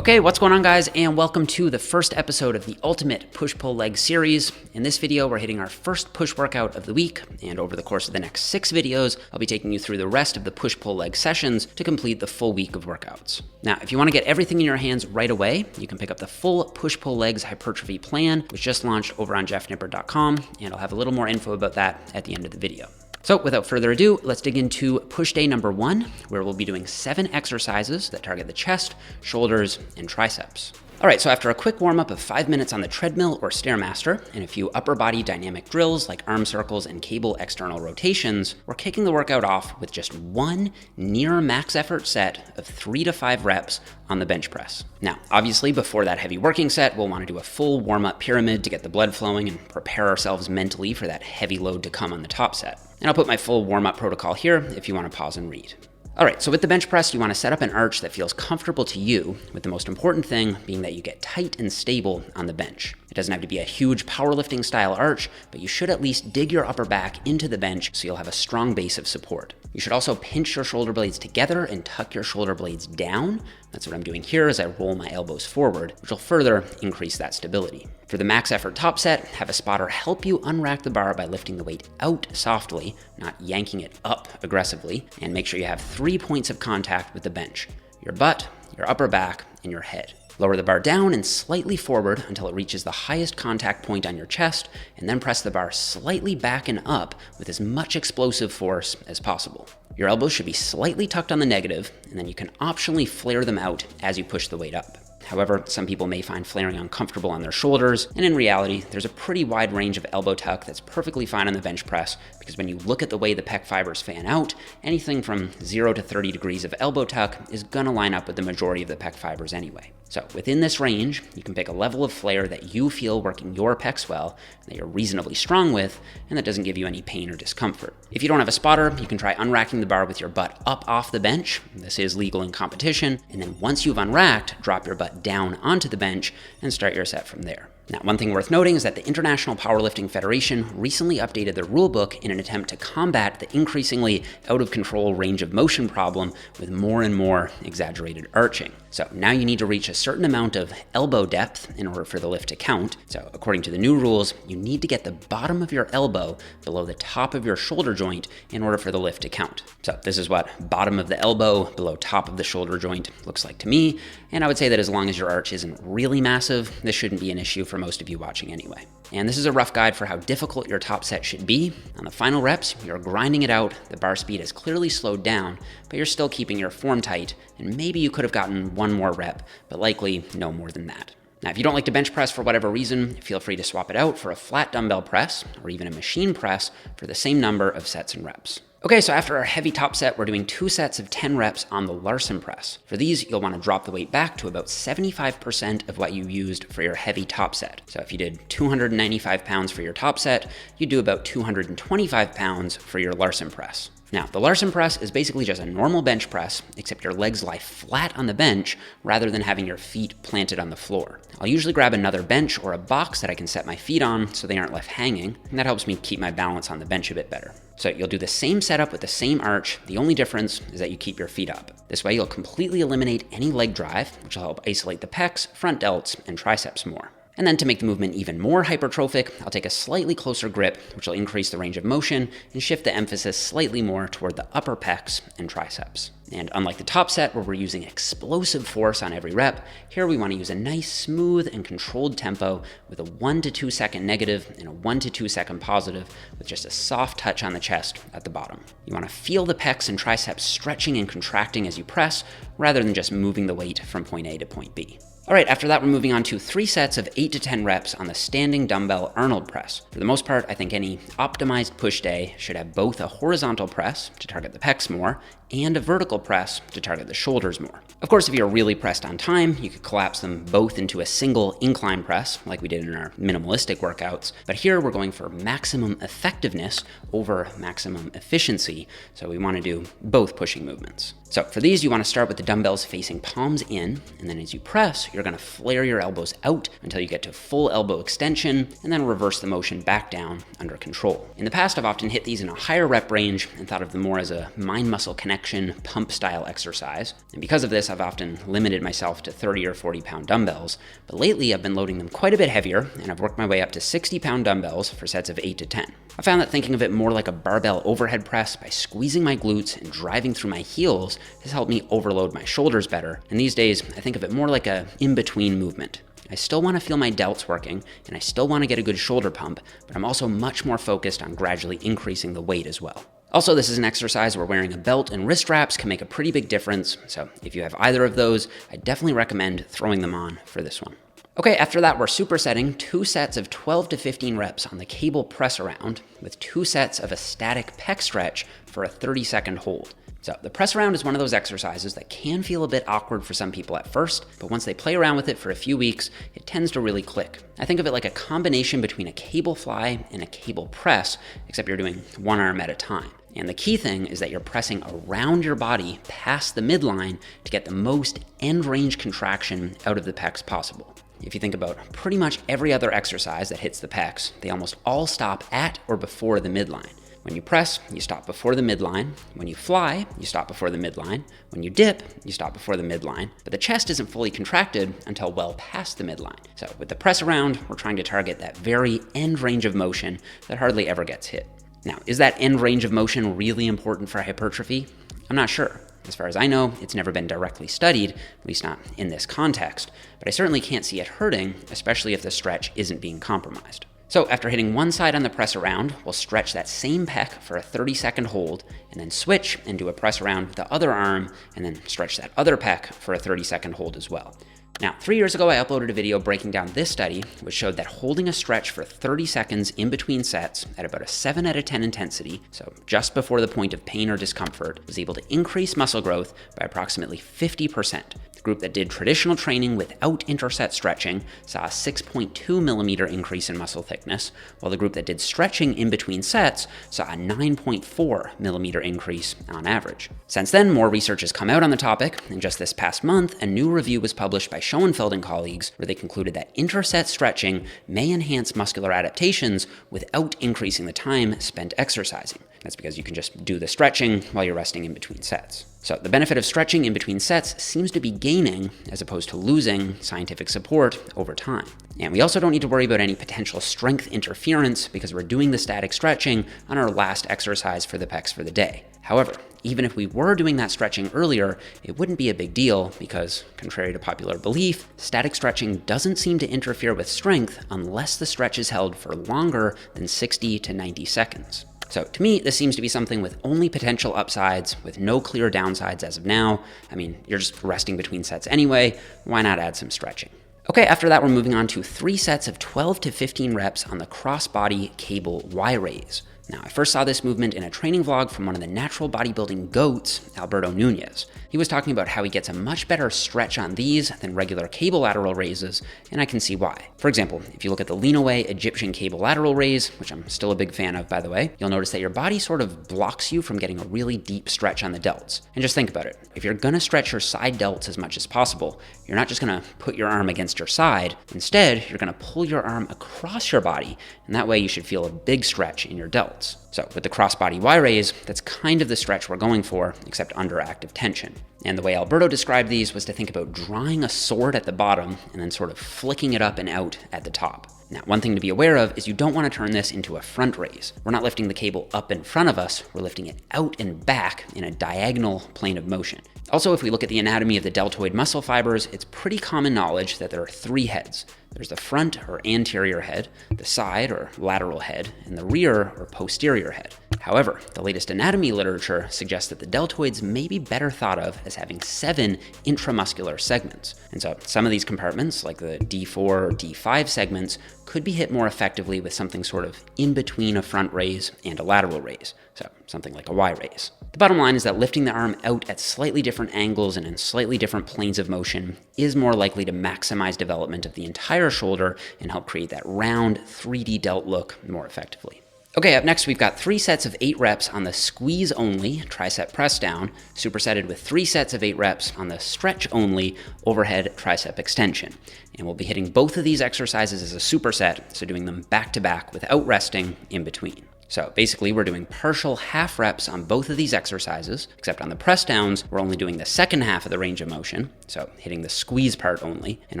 Okay, what's going on, guys, and welcome to the first episode of the Ultimate Push-Pull Leg series. In this video, we're hitting our first push workout of the week, and over the course of the next 6 videos, I'll be taking you through the rest of the push-pull leg sessions to complete the full week of workouts. Now, if you want to get everything in your hands right away, you can pick up the full push-pull legs hypertrophy plan, which just launched over on jeffnippard.com, and I'll have a little more info about that at the end of the video. So without further ado, let's dig into push day number 1, where we'll be doing 7 exercises that target the chest, shoulders, and triceps. All right, so after a quick warm-up of 5 minutes on the treadmill or Stairmaster and a few upper body dynamic drills like arm circles and cable external rotations, we're kicking the workout off with just one near max effort set of 3 to 5 reps on the bench press. Now, obviously, before that heavy working set, we'll want to do a full warm-up pyramid to get the blood flowing and prepare ourselves mentally for that heavy load to come on the top set. And I'll put my full warm-up protocol here if you want to pause and read. All right, so with the bench press, you want to set up an arch that feels comfortable to you, with the most important thing being that you get tight and stable on the bench. It doesn't have to be a huge powerlifting style arch, but you should at least dig your upper back into the bench so you'll have a strong base of support. You should also pinch your shoulder blades together and tuck your shoulder blades down. That's what I'm doing here as I roll my elbows forward, which will further increase that stability. For the max effort top set, have a spotter help you unrack the bar by lifting the weight out softly, not yanking it up aggressively, and make sure you have 3 points of contact with the bench: your butt, your upper back, and your head. Lower the bar down and slightly forward until it reaches the highest contact point on your chest, and then press the bar slightly back and up with as much explosive force as possible. Your elbows should be slightly tucked on the negative, and then you can optionally flare them out as you push the weight up. However, some people may find flaring uncomfortable on their shoulders, and in reality, there's a pretty wide range of elbow tuck that's perfectly fine on the bench press, because when you look at the way the pec fibers fan out, anything from 0 to 30 degrees of elbow tuck is gonna line up with the majority of the pec fibers anyway. So within this range, you can pick a level of flare that you feel working your pecs well, that you're reasonably strong with, and that doesn't give you any pain or discomfort. If you don't have a spotter, you can try unracking the bar with your butt up off the bench. This is legal in competition. And then once you've unracked, drop your butt down onto the bench and start your set from there. Now, one thing worth noting is that the International Powerlifting Federation recently updated their rulebook in an attempt to combat the increasingly out-of-control range of motion problem with more and more exaggerated arching. So now you need to reach a certain amount of elbow depth in order for the lift to count. So according to the new rules, you need to get the bottom of your elbow below the top of your shoulder joint in order for the lift to count. So this is what bottom of the elbow below top of the shoulder joint looks like to me. And I would say that as long as your arch isn't really massive, this shouldn't be an issue for most of you watching anyway. And this is a rough guide for how difficult your top set should be. On the final reps, you're grinding it out, the bar speed is clearly slowed down, but you're still keeping your form tight, and maybe you could have gotten one more rep, but likely no more than that. Now, if you don't like to bench press for whatever reason, feel free to swap it out for a flat dumbbell press, or even a machine press for the same number of sets and reps. Okay, so after our heavy top set, we're doing 2 sets of 10 reps on the Larsen press. For these, you'll want to drop the weight back to about 75% of what you used for your heavy top set. So if you did 295 pounds for your top set, you'd do about 225 pounds for your Larsen press. Now, the Larsen press is basically just a normal bench press, except your legs lie flat on the bench rather than having your feet planted on the floor. I'll usually grab another bench or a box that I can set my feet on so they aren't left hanging, and that helps me keep my balance on the bench a bit better. So you'll do the same setup with the same arch. The only difference is that you keep your feet up. This way you'll completely eliminate any leg drive, which will help isolate the pecs, front delts, and triceps more. And then to make the movement even more hypertrophic, I'll take a slightly closer grip, which will increase the range of motion and shift the emphasis slightly more toward the upper pecs and triceps. And unlike the top set where we're using explosive force on every rep, here we want to use a nice, smooth, and controlled tempo with a 1 to 2 second negative and a 1 to 2 second positive with just a soft touch on the chest at the bottom. You want to feel the pecs and triceps stretching and contracting as you press, rather than just moving the weight from point A to point B. All right, after that, we're moving on to 3 sets of 8 to 10 reps on the standing dumbbell Arnold press. For the most part, I think any optimized push day should have both a horizontal press to target the pecs more and a vertical press to target the shoulders more. Of course, if you're really pressed on time, you could collapse them both into a single incline press like we did in our minimalistic workouts. But here we're going for maximum effectiveness over maximum efficiency. So we want to do both pushing movements. So for these, you want to start with the dumbbells facing palms in, and then as you press, you're going to flare your elbows out until you get to full elbow extension, and then reverse the motion back down under control. In the past, I've often hit these in a higher rep range and thought of them more as a mind-muscle connection pump style exercise. And because of this, this, I've often limited myself to 30 or 40 pound dumbbells, but lately I've been loading them quite a bit heavier, and I've worked my way up to 60 pound dumbbells for sets of 8 to 10. I found that thinking of it more like a barbell overhead press by squeezing my glutes and driving through my heels has helped me overload my shoulders better, and these days I think of it more like a in-between movement. I still want to feel my delts working, and I still want to get a good shoulder pump, but I'm also much more focused on gradually increasing the weight as well. Also, this is an exercise where wearing a belt and wrist wraps can make a pretty big difference, so if you have either of those, I definitely recommend throwing them on for this one. Okay, after that, we're supersetting 2 sets of 12 to 15 reps on the cable press around with 2 sets of a static pec stretch for a 30-second hold. So the press around is one of those exercises that can feel a bit awkward for some people at first, but once they play around with it for a few weeks, it tends to really click. I think of it like a combination between a cable fly and a cable press, except you're doing one arm at a time. And the key thing is that you're pressing around your body past the midline to get the most end range contraction out of the pecs possible. If you think about pretty much every other exercise that hits the pecs, they almost all stop at or before the midline. When you press, you stop before the midline. When you fly, you stop before the midline. When you dip, you stop before the midline. But the chest isn't fully contracted until well past the midline. So with the press around, we're trying to target that very end range of motion that hardly ever gets hit. Now, is that end range of motion really important for hypertrophy? I'm not sure. As far as I know, it's never been directly studied, at least not in this context, but I certainly can't see it hurting, especially if the stretch isn't being compromised. So after hitting one side on the press around, we'll stretch that same pec for a 30-second hold, and then switch and do a press around with the other arm, and then stretch that other pec for a 30-second hold as well. Now, 3 years ago, I uploaded a video breaking down this study, which showed that holding a stretch for 30 seconds in between sets at about a 7 out of 10 intensity, so just before the point of pain or discomfort, was able to increase muscle growth by approximately 50%. The group that did traditional training without interset stretching saw a 6.2 millimeter increase in muscle thickness, while the group that did stretching in between sets saw a 9.4 millimeter increase on average. Since then, more research has come out on the topic, and just this past month, a new review was published by Schoenfeld and colleagues where they concluded that interset stretching may enhance muscular adaptations without increasing the time spent exercising. That's because you can just do the stretching while you're resting in between sets. So the benefit of stretching in between sets seems to be gaining as opposed to losing scientific support over time. And we also don't need to worry about any potential strength interference because we're doing the static stretching on our last exercise for the pecs for the day. However, even if we were doing that stretching earlier, it wouldn't be a big deal because, contrary to popular belief, static stretching doesn't seem to interfere with strength unless the stretch is held for longer than 60 to 90 seconds. So to me, this seems to be something with only potential upsides, with no clear downsides as of now. I mean, you're just resting between sets anyway, why not add some stretching? Okay, after that, we're moving on to 3 sets of 12 to 15 reps on the cross-body cable Y raise. Now, I first saw this movement in a training vlog from one of the natural bodybuilding goats, Alberto Nunez. He was talking about how he gets a much better stretch on these than regular cable lateral raises, and I can see why. For example, if you look at the lean away Egyptian cable lateral raise, which I'm still a big fan of, by the way, you'll notice that your body sort of blocks you from getting a really deep stretch on the delts. And just think about it. If you're gonna stretch your side delts as much as possible, you're not just gonna put your arm against your side. Instead, you're gonna pull your arm across your body, and that way you should feel a big stretch in your delts. So with the crossbody Y raise, that's kind of the stretch we're going for, except under active tension. And the way Alberto described these was to think about drawing a sword at the bottom and then sort of flicking it up and out at the top. Now, one thing to be aware of is you don't want to turn this into a front raise. We're not lifting the cable up in front of us, we're lifting it out and back in a diagonal plane of motion. Also, if we look at the anatomy of the deltoid muscle fibers, it's pretty common knowledge that there are 3 heads. There's the front or anterior head, the side or lateral head, and the rear or posterior head. However, the latest anatomy literature suggests that the deltoids may be better thought of as having 7 intramuscular segments. And so some of these compartments, like the D4 or D5 segments, could be hit more effectively with something sort of in between a front raise and a lateral raise. So something like a Y raise. The bottom line is that lifting the arm out at slightly different angles and in slightly different planes of motion is more likely to maximize development of the entire shoulder and help create that round 3D delt look more effectively. Okay, up next we've got 3 sets of 8 reps on the squeeze-only tricep press down, supersetted with 3 sets of 8 reps on the stretch-only overhead tricep extension. And we'll be hitting both of these exercises as a superset, so doing them back-to-back without resting in between. So basically we're doing partial half reps on both of these exercises, except on the press downs, we're only doing the second half of the range of motion, so hitting the squeeze part only, and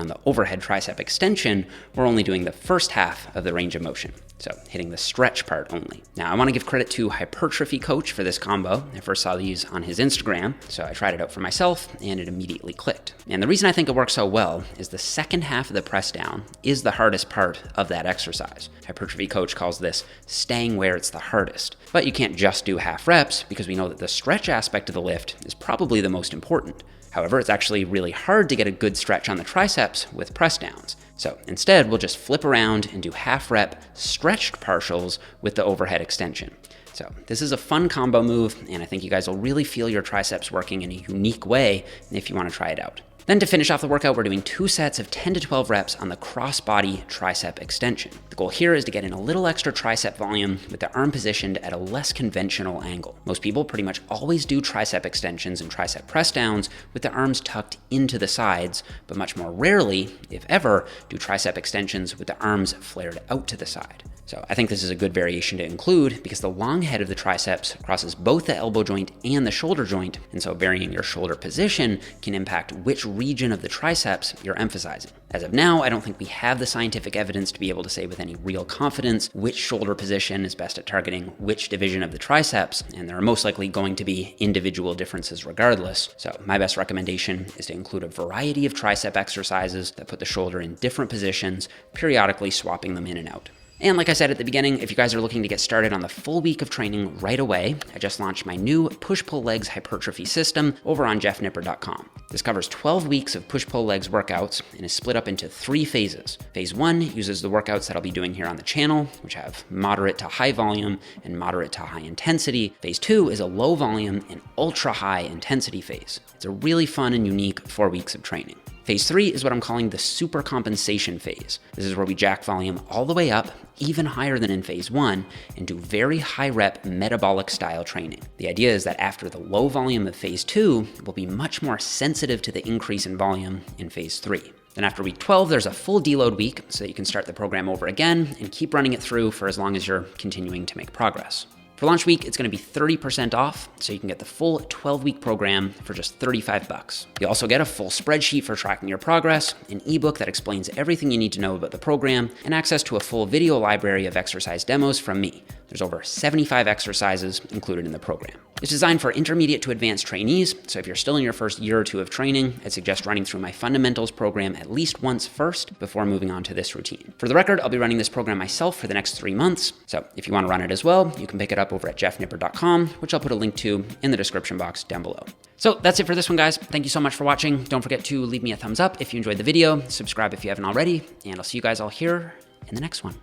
on the overhead tricep extension, we're only doing the first half of the range of motion. So hitting the stretch part only. Now I want to give credit to Hypertrophy Coach for this combo. I first saw these on his Instagram, so I tried it out for myself and it immediately clicked. And the reason I think it works so well is the second half of the press down is the hardest part of that exercise. Hypertrophy Coach calls this staying where it's the hardest. But you can't just do half reps because we know that the stretch aspect of the lift is probably the most important. However, it's actually really hard to get a good stretch on the triceps with press downs. So instead, we'll just flip around and do half rep stretched partials with the overhead extension. So this is a fun combo move, and I think you guys will really feel your triceps working in a unique way if you want to try it out. Then to finish off the workout, we're doing 2 sets of 10 to 12 reps on the cross-body tricep extension. The goal here is to get in a little extra tricep volume with the arm positioned at a less conventional angle. Most people pretty much always do tricep extensions and tricep press downs with the arms tucked into the sides, but much more rarely, if ever, do tricep extensions with the arms flared out to the side. So I think this is a good variation to include because the long head of the triceps crosses both the elbow joint and the shoulder joint, and so varying your shoulder position can impact which region of the triceps you're emphasizing. As of now, I don't think we have the scientific evidence to be able to say with any real confidence which shoulder position is best at targeting which division of the triceps, and there are most likely going to be individual differences regardless. So my best recommendation is to include a variety of tricep exercises that put the shoulder in different positions, periodically swapping them in and out. And like I said at the beginning, if you guys are looking to get started on the full week of training right away, I just launched my new push-pull legs hypertrophy system over on jeffnippard.com. This covers 12 weeks of push-pull legs workouts and is split up into 3 phases. Phase 1 uses the workouts that I'll be doing here on the channel, which have moderate to high volume and moderate to high intensity. Phase 2 is a low volume and ultra high intensity phase. It's a really fun and unique 4 weeks of training. Phase 3 is what I'm calling the super compensation phase. This is where we jack volume all the way up, even higher than in phase 1, and do very high rep metabolic style training. The idea is that after the low volume of phase 2, we'll be much more sensitive to the increase in volume in phase 3. Then after week 12, there's a full deload week, so that you can start the program over again and keep running it through for as long as you're continuing to make progress. For launch week, it's going to be 30% off, so you can get the full 12-week program for just $35. You also get a full spreadsheet for tracking your progress, an ebook that explains everything you need to know about the program, and access to a full video library of exercise demos from me. There's over 75 exercises included in the program. It's designed for intermediate to advanced trainees, so if you're still in your first year or 2 of training, I'd suggest running through my fundamentals program at least once first before moving on to this routine. For the record, I'll be running this program myself for the next 3 months, so if you want to run it as well, you can pick it up over at jeffnippard.com, which I'll put a link to in the description box down below. So that's it for this one, guys. Thank you so much for watching. Don't forget to leave me a thumbs up if you enjoyed the video, subscribe if you haven't already, and I'll see you guys all here in the next one.